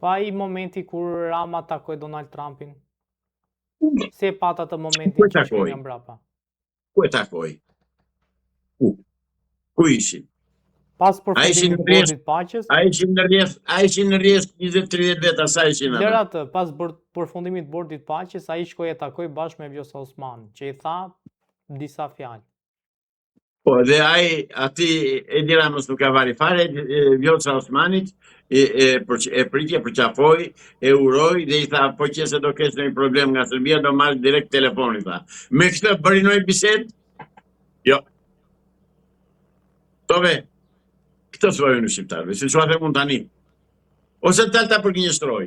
Pa i momenti kur Rama takoi Donald Trumpin. Si e pat atë momentin që shkoi nga mbrapa? Ku e takoi? Ku ishin? Pas përfundimit të bordit paqes? A ishin në rrjedh 20-30 vjet asaj ishin ata. Lëra atë, pas përfundimit të bordit paqes, ai shkoi e takoi bashkë me Vjosa Osman, që i tha disa fjalë. Po, dhe ati Edi Ramës nuk ka vari fare, Vjosa Osmanit e pritje, përqafoj, e uroj, dhe i tha, po që se do kesh një problem nga Serbia, do marrë direkt telefonit, tha. Me këtë bërinoj bised? Jo. Tove, këtë thojë në shqiptarve, si që atë mund tani. Ose talta për gënjështroj.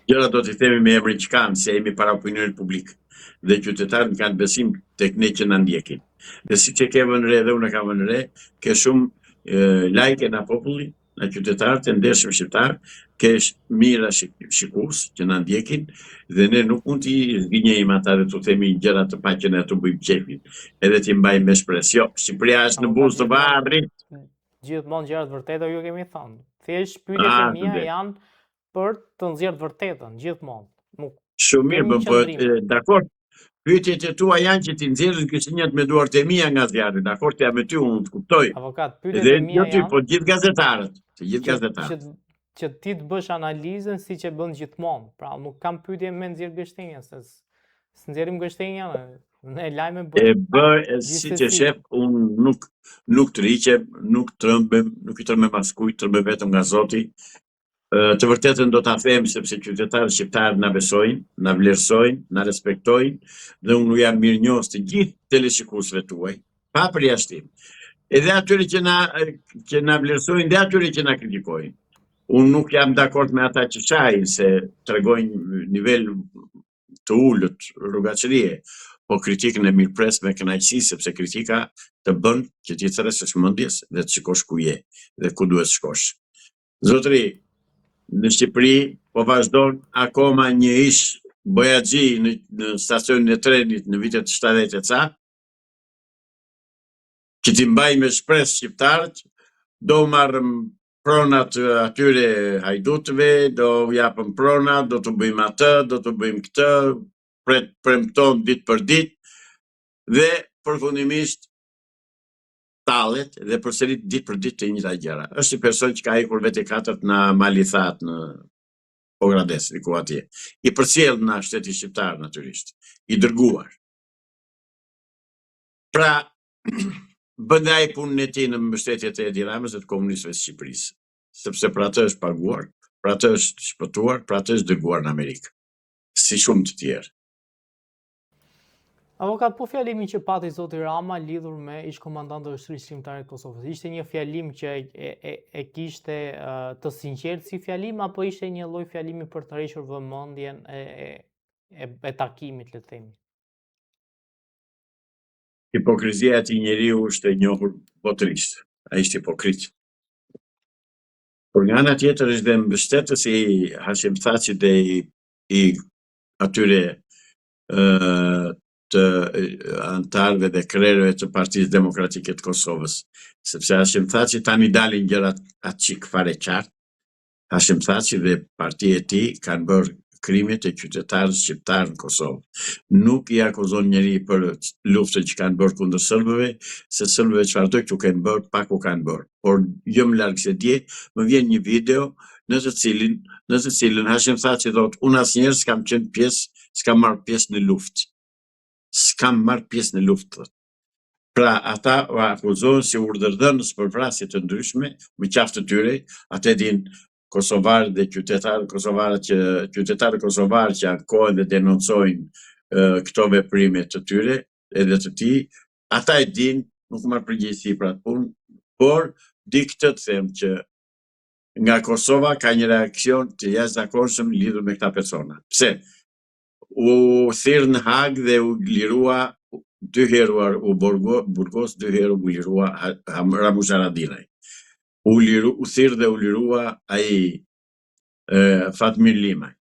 Gjëra do t'i themi me emrin që kanë, se jemi para opinionit publik. Dhe qytetarët kanë besim tek ne që na ndjekin. Dhe si që ke vënë re dhe unë ka vënë re, ke shumë lajke na populli, na qytetarët e ndershëm shqiptar, ke mira shikus që na ndjekin, dhe ne nuk mund t'i zgjinjejmë ata dhe t'u themi gjëra të paqen e t'u bëjmë qefin. Edhe t'i mbajmë me shpresë. Jo, Shqipëria është në buzë të varrit. Gjithmonë gjërat vërteta ju kemi thënë. Thjesht pyetjet e mia janë për të nxjerrë vërtetën gjithmonë. Shumë mirë, po dakord. Pyetjet e tua janë që ti nxjerrësh gësinjat me duart e mia nga zjarri, dakord, jam me ty, unë të kuptoj. Avokat, pyetjet e mia janë. Po gjithë gazetarët, që ti të bësh analizën siç e bën gjithmonë. Pra, nuk kam pyetje me nxjerr gështenja, se nxjerrim gështenja, ne lajme bëj. Siç e shef, unë nuk të riqem, nuk trëmbem, nuk i trëmbem askujt, trëmbem vetëm nga Zoti. Të vërtetën do ta them sepse qytetarët shqiptarë na besojnë, na vlerësojnë, na respektojnë, dhe unë jam mirënjohës të gjithë teleshikuesve tuaj, pa përjashtim. Edhe atyre që na vlerësojnë, dhe atyre që na kritikojnë. Unë nuk jam dakord me ata që shajnë se tregojnë nivel të ulët rrugaqërie, po kritikën e mirëpres me kënaqësi, sepse kritika të bën që ti thërresësh mendjes dhe të shikosh ku je dhe ku duhet shkosh. Zotëri, në Shqipëri po vazhdon akoma një ish bojaxhi në stacionin e trenit në vitet 70 e ca, që t'i mbaj me shpresë shqiptarët, do marrëm pronat atyre hajdutëve, do japëm pronat, do të bëjmë atë, do të bëjmë këtë, premton ditë për ditë, dhe përfundimisht tallet dhe përsërit ditë për ditë të njëjta gjëra. Është një person që ka ikur vetë katërt në Malithat në Pogrades, diku atje. I përcjell në shteti shqiptar natyrisht, i dërguar. Pra, bën ai punën e tij në mbështetjet e Edi Ramës dhe të komunistëve të Shqipërisë, sepse për atë është paguar, për atë është shpëtuar, për atë është dërguar në Amerikë, si shumë të tjerë. Avokat, po fjalimin që pati zoti Rama lidhur me ish komandantët e ushtrisë shqiptare të Kosovës, ishte një fjalim që e kishte të sinqertë si fjalim, apo ishte një lloj fjalimi për të rreshur vëmendjen e takimit, le të themi? Hipokrizia e atij njeriu është e njohur botërisht. Ai ishte hipokrit. Por nga ana tjetër është dhe mbështetës i Hashim Thaçit dhe i atyre të antarëve dhe krerëve të Partisë Demokratike të Kosovës, sepse Hashim Thaçi tani dalin gjërat atë fare qartë. Hashim Thaçi dhe partia e tij kanë bërë krimet e qytetarëve shqiptar në Kosovë. Nuk i akuzon njeri për luftën që kanë bërë kundër serbëve, se serbëve çfarë do këtu kanë bërë, pak u kanë bërë. Por jo më larg se dje, më vjen një video në të cilin Hashim Thaçi thotë, unë asnjëherë s'kam qenë pjesë, s'kam marrë pjesë në luftë. S'kam marrë pjesë në luftë. Pra, ata u akuzojnë si urdhërdhënës për vrasje të ndryshme, me qaftë të tyre, atë din kosovarë dhe qytetarë kosovarë që ankohen dhe denoncojnë këto veprime të tyre, edhe të tij, ata e din, nuk marrë përgjegjësi për atë punë, por di këtë të them që nga Kosova ka një reakcion të jashtëzakonshëm lidhur me këta persona. Pse? U thirr në Hag dhe u lirua 2 herë u Burgos, 2 herë u lirua Ramush Haradinaj. U thirr dhe u lirua ai Fatmir Limaj.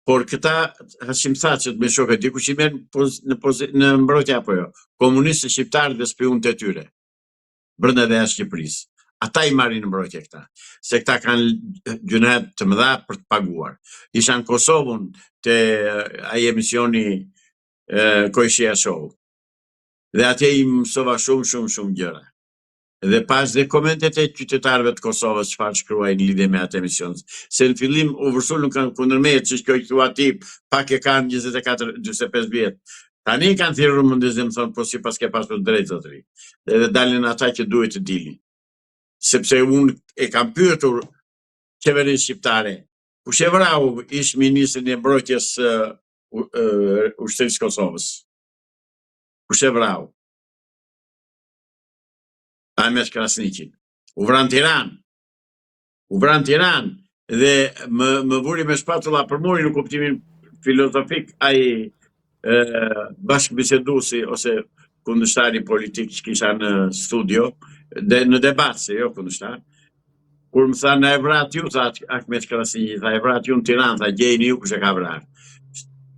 Por këta Hashim Thaçët me shokët diku që merr në mbrojtje apo jo, komunistë shqiptarë dhe spionët e tyre, brenda dhe jashtë Shqipërisë. Ata I marrin në mbrojtje këta, se këta kanë gjunahet të mëdha për të paguar. Isha në Kosovën te ai emisioni Koishia Show. Dhe atje I mësova shumë gjëra. Dhe pas dhe komentet e qytetarëve të Kosovës çfarë shkruajnë lidhje me atë emision. Se në fillim u vërsulën kundër meje, që kjo I thua ti, pak e kanë 24-25 vjet. Tani kanë thirrur mendjes dhe më thonë, po si pas ke pasur drejt zotëri. Dhe dalin ata që duhet të dilin. Sepse unë e kam pyetur qeverinë shqiptare. Kush e vrau ish ministrin e mbrojtjes ushtrisë Kosovës? Kush e vrau? Ahmet Krasniqin. U vran Tiranë dhe më vuri me shpatulla për muri në kuptimin filozofik ai bashkëbiseduesi ose kundërshtari politik që kisha në studio, dhe në debat, se jo kundërshtar. Kur më tha na e vrat ju, tha Ahmet Krasniqi, tha e vrat ju në Tiranë, tha gjejni ju kush e ka vrarë.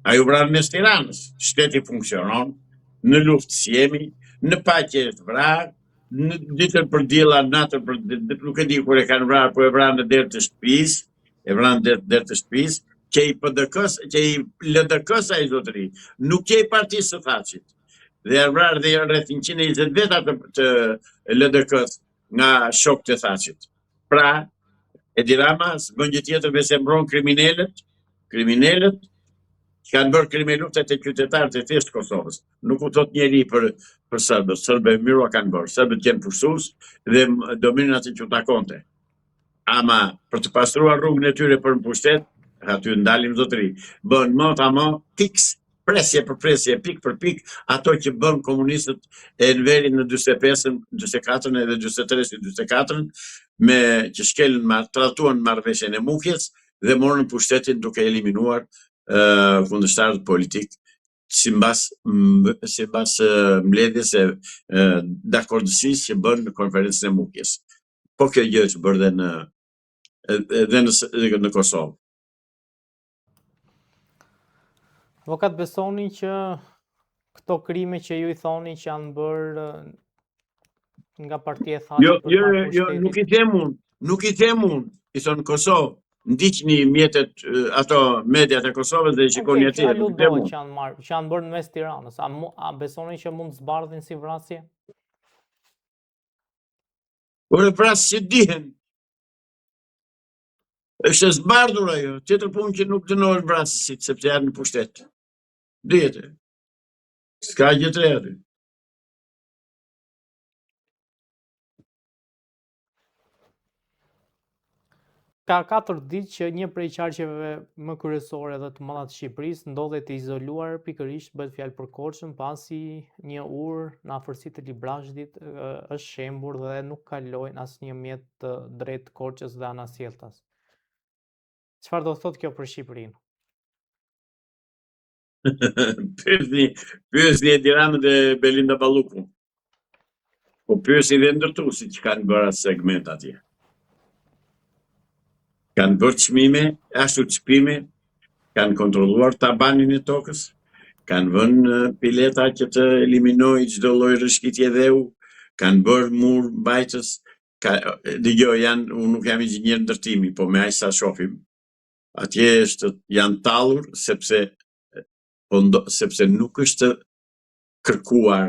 Ai u vran mes Tiranës, shteti funksionon, në luftë si jemi, në paqe të vrarë, në ditën për diella, natën për nuk e di kur e kanë vrarë, po e vranë në derë të shtëpisë, që I PDK-s, që I LDK-s ai zotëri, nuk që I partisë së Thaçit. Dhe e vrarë dhe rreth 120 veta të LDK-s nga shokët e Thaçit. Pra, Edi Rama s'bën gjë tjetër veç se mbron kriminalët që kanë bërë krime lufte të qytetarët e thjeshtë Kosovës. Nuk u thot njeri për serbët. Serbët miro kanë bërë. Serbët janë pushues dhe dominon atë që takonte. Ama për të pastruar rrugën e tyre për në pushtet, aty ndalim zotëri. Bën më tiks, presje për presje, pik për pik, ato që bën komunistët e në verin në 45-ën, 44-ën edhe 43-ën, 44-ën, me që shkelën tratuan marrëveshjen e Mukjes dhe morën pushtetin duke eliminuar kundërshtarët politik sipas mbledhjes së dakordësisë që bën në konferencën e Mukjes. Po kjo gjë është bërë edhe në Kosovë. Avokat, besoni që këto krime që ju I thoni që janë bërë nga partia e Thaçit? Jo, nuk I them unë, I thonë Kosovë. Ndiqni mjetet ato mediat e Kosovës dhe shikoni atje. Që janë bërë në mes Tiranës. A besoni që mund të zbardhin si vrasje? Ore vrasje që dihen. Është zbardhur ajo, tjetër punë që nuk dënohen vrasësit sepse janë në pushtet. Dihet. S'ka gjë të re. Ka 4 ditë që një prej qarqeve më kryesore dhe të mëdha të Shqipërisë ndodhet I izoluar, pikërisht bëhet fjalë për Korçën, pasi një urë në afërsi të Librazhdit është shembur dhe nuk kalojnë asnjë mjet të drejt Korçës dhe Anasjelltas. Çfarë do thotë kjo për Shqipërinë? Pyesni Edi Ramën dhe Belinda Balluku. Po pyesni dhe ndërtuesit që kanë bërë atë segment atje. Kanë bërë çmime, ashtu çmime, kanë kontrolluar tabanin e tokës, kanë vënë pileta që të eliminojë çdo lloj rrëshqitje dheu, kanë bërë mur mbajtës, dëgjoj, unë nuk jam inxhinier ndërtimi, po me aq sa shohim, atje janë tallur sepse nuk është kërkuar,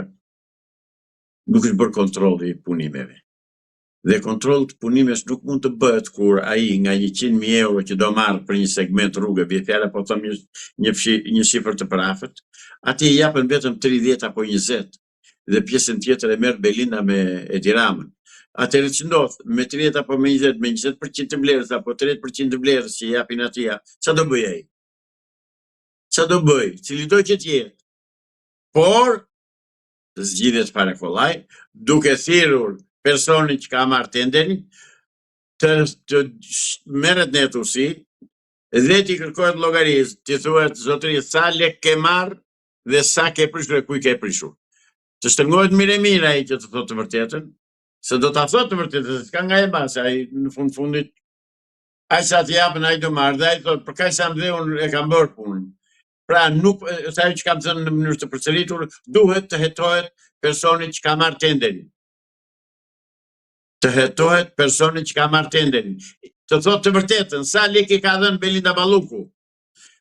nuk është bërë kontrolli I punimeve. Dhe kontroll të punimesh nuk mund të bëhet kur ai nga 100.000 euro që do marrë për një segment rrugë, bie fjala po them një shifër të parafët, atje I japën vetëm 30 apo 20 dhe pjesën tjetër e merr Belinda me Edi Ramën. Atëherë që ndodh me 30 apo me 20% të vlerës apo 30% të vlerës që I japin atij, ç'a do bëj ai? Ç'a do bëj? Cili do që të jetë? Por zgjidhet para kollaj, duke thirrur personin që ka marrë tenderin të merret në etusi dhe t'i kërkohet llogarisë, t'i thuhet zotëri sa lek ke marrë dhe sa ke prishur e kuj ke prishur. Të shtrëngohet mirë ai që të thotë të vërtetën, se do ta thotë të vërtetën, se s'ka nga e bashkë, ai në fundit ai sa t'i japën ai do marrë, dhe ai thotë për kaq sa më dhe unë e kam bërë punën. Pra nuk sa që kam thënë në mënyrë të përsëritur, duhet të hetohet personi që ka marrë tenderin. të hetohet personi që ka marrë tenderin. Të thotë të vërtetën, sa lekë ka dhënë Belinda Balluku,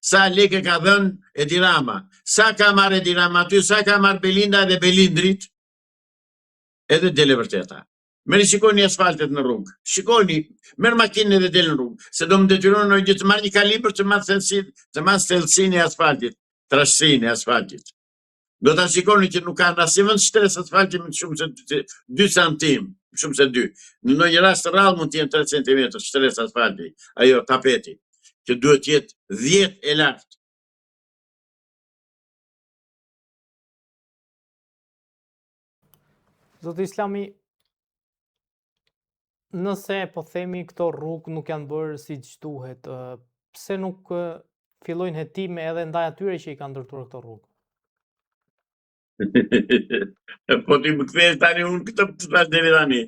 sa lekë ka dhënë Edi Rama, sa ka marrë Edi Rama aty, sa ka marrë Belinda dhe Belindrit, edhe dele vërteta. Merë shikoni asfaltet në rrugë, shikoni, merë makinë edhe del në rrugë, se do më detyronë në gjithë të marrë një kalibër të marrë thellësinë e asfaltit, trashësinë e asfaltit. Do ta shikoni që nuk kanë asnjë vend shtresë asfalti më shumë se 2 cm, shumë se 2. Në ndonjë rast rrallë mund të jenë 3 cm shtresë asfalti, ajo tapeti, që duhet të jetë 10 e lartë. Zoti Islami, nëse po themi këto rrugë nuk janë bërë siç duhet, pse nuk fillojnë hetime edhe ndaj atyre që i kanë ndërtuar këto rrugë? Po ti më kthesh tani unë këtë të thash deri tani.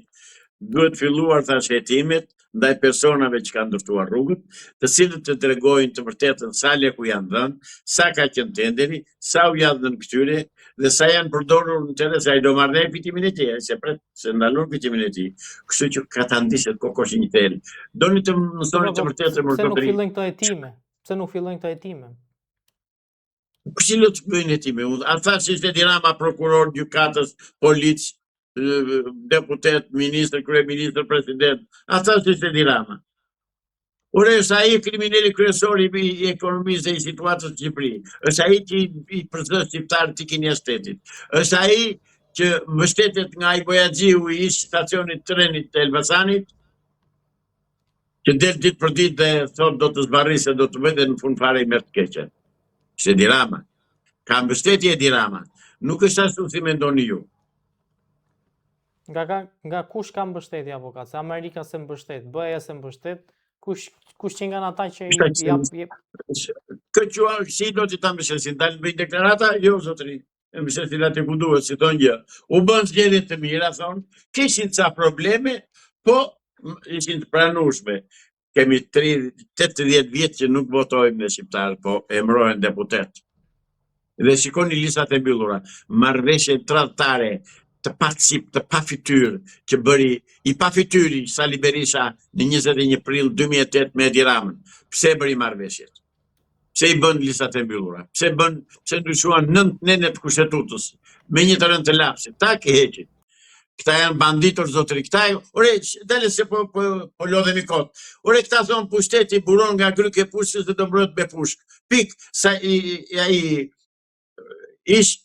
Duhet filluar thash hetimet ndaj personave që kanë ndërtuar rrugët, të cilët të tregojnë të vërtetën sa leku janë dhënë, sa ka qenë tenderi, sa u janë dhënë këtyre dhe sa janë përdorur në interes ai do marrë fitimin e tij, se ndalon fitimin e tij. Kështu që ka ta ndiset kokoshin një tel. Doni të mësoni të vërtetën më pse nuk fillojnë këto hetime? Pse nuk fillojnë këto hetime? Këshillo të bëjnë hetime. A thash se ishte Edi Rama prokuror, gjykatës, polic, deputet, ministër, kryeministër, president. A thash se ishte Edi Rama. Ore, është ai kriminali kryesor i ekonomisë dhe i situatës në Shqipëri. Është ai që i përzë shqiptarët të kinja shtetit. Është ai që mbështetet nga ai Bojaxhiu i ish stacionit trenit të Elbasanit, që del ditë për ditë dhe thot do të zbarri se do të bëj dhe në fund fare i merr të keqen. Është Edi Rama. Ka mbështetje Edi Rama. Nuk është ashtu si mendoni ju. Nga kush ka mbështetje avokat? Se Amerika se mbështet, BE se mbështet, kush që nga ata që jep Këtë si do të ta mbështesin? Dalin bëjnë deklarata? Jo, zotëri. E mbështesin atë ku duhet, si thonë gjë. U bën zgjedhje të mira, thonë, kishin ca probleme, po ishin të pranueshme. Kemi 80 vjet që nuk votojmë në shqiptar, po emërohen deputet. Dhe shikoni listat e mbyllura, marrëveshje tradhtare, të pacip, të pa fytyrë, që bëri i pa fytyri Sali Berisha në 21 prill 2008 me Edi Ramën. Pse bëri marrëveshjet? Pse i bën listat e mbyllura? Pse ndryshuan 9 nene të kushtetutës me një të rënd të lapsit? Ta ke heqin. Këta janë banditur zotëri. Këta ore, dale se po lodhemi kot. Ore, këta thonë pushteti buron nga gryke pushkës dhe do mbrojt me pushk. Pik, sa ai ish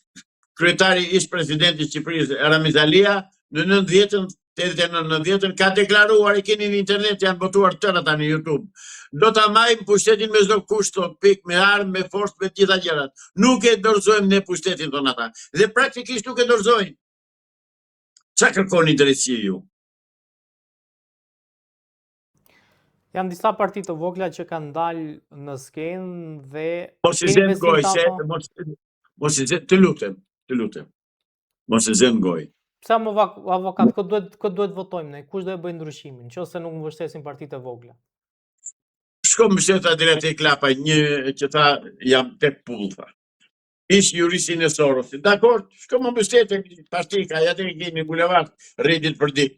kryetari, ish presidenti i Shqipërisë, Ramiz Alia, në 90-ën ka deklaruar, i keni në internet, janë botuar tëra tani në YouTube. Do ta marrim pushtetin me çdo kusht, pik, me armë, me forcë, me të gjitha gjërat. Nuk e dorëzojmë ne pushtetin ton ata. Dhe praktikisht nuk e dorëzojnë. Çka kërkoni drejtësi ju? Janë disa parti të vogla që kanë dalë në skenë dhe Mos i zën gojë, mos i zën, të lutem. Mos e zën gojë. Pse avokat, këtë duhet votojmë ne? Kush do e bëjë ndryshimin, nëse nuk mbështesin partitë e vogla? Shko mbështeta drejt e Klapa, një që tha jam tek pull, tha. Ish juristin e Sorosit. Dakor, shko më mbështete partika, ja te kemi bulevard, rridit për ditë.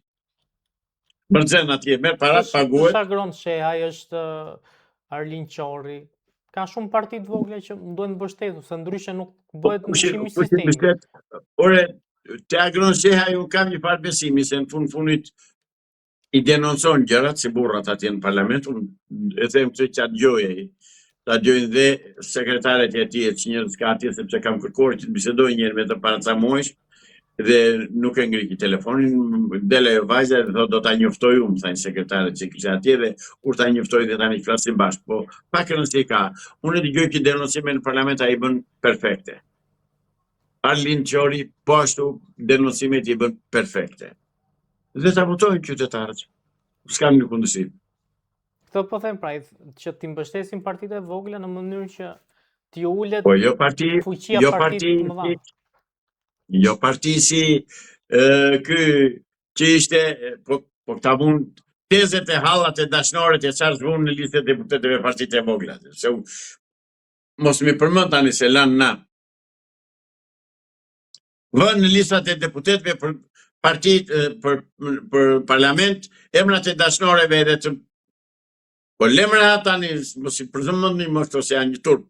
Bërxhen atje, merr parat, paguhet. Shagron Shehaj, është Arlin Qorri. Ka shumë parti të vogla që duhen mbështetur, se ndryshe nuk bëhet ndryshimi i sistemit. Ore, te Agron Shehaj un kam një farë besimi se në fundit i denoncon gjërat si burrat atje në parlament, e them se ç'a dëgjoj. Ta dëgjojnë dhe sekretarët e tij që njerëz ka atje sepse kam kërkuar që të bisedoj një herë me të para ca muajsh dhe nuk e ngriqi telefonin, dele vajza dhe thotë do ta njoftoj unë, thanë sekretarët që kisha atje dhe kur ta njoftoj dhe tani flasim bashkë, po pak rëndësi ka. Unë dëgjoj që denoncime në parlament ai bën perfekte. Arlin Qori, po ashtu denoncimet i bën perfekte. Dhe ta votojnë qytetarët. S'kam një kundërshtim. Këtë po them pra, që t'i mbështesin partitë e vogla në mënyrë që t'i ulet fuqia partitë të mëdha. Jo parti si ky që ishte, po këta mund tezet e hallat e dashnoret e çfarë zvon në listë e deputetëve partitë e vogla. Se mos mi përmend tani se lanë na. Vën në listat e deputetëve partit për parlament, emrat e dashnoreve edhe të po lemra tani mos i përzemëndni mos ose janë një turp.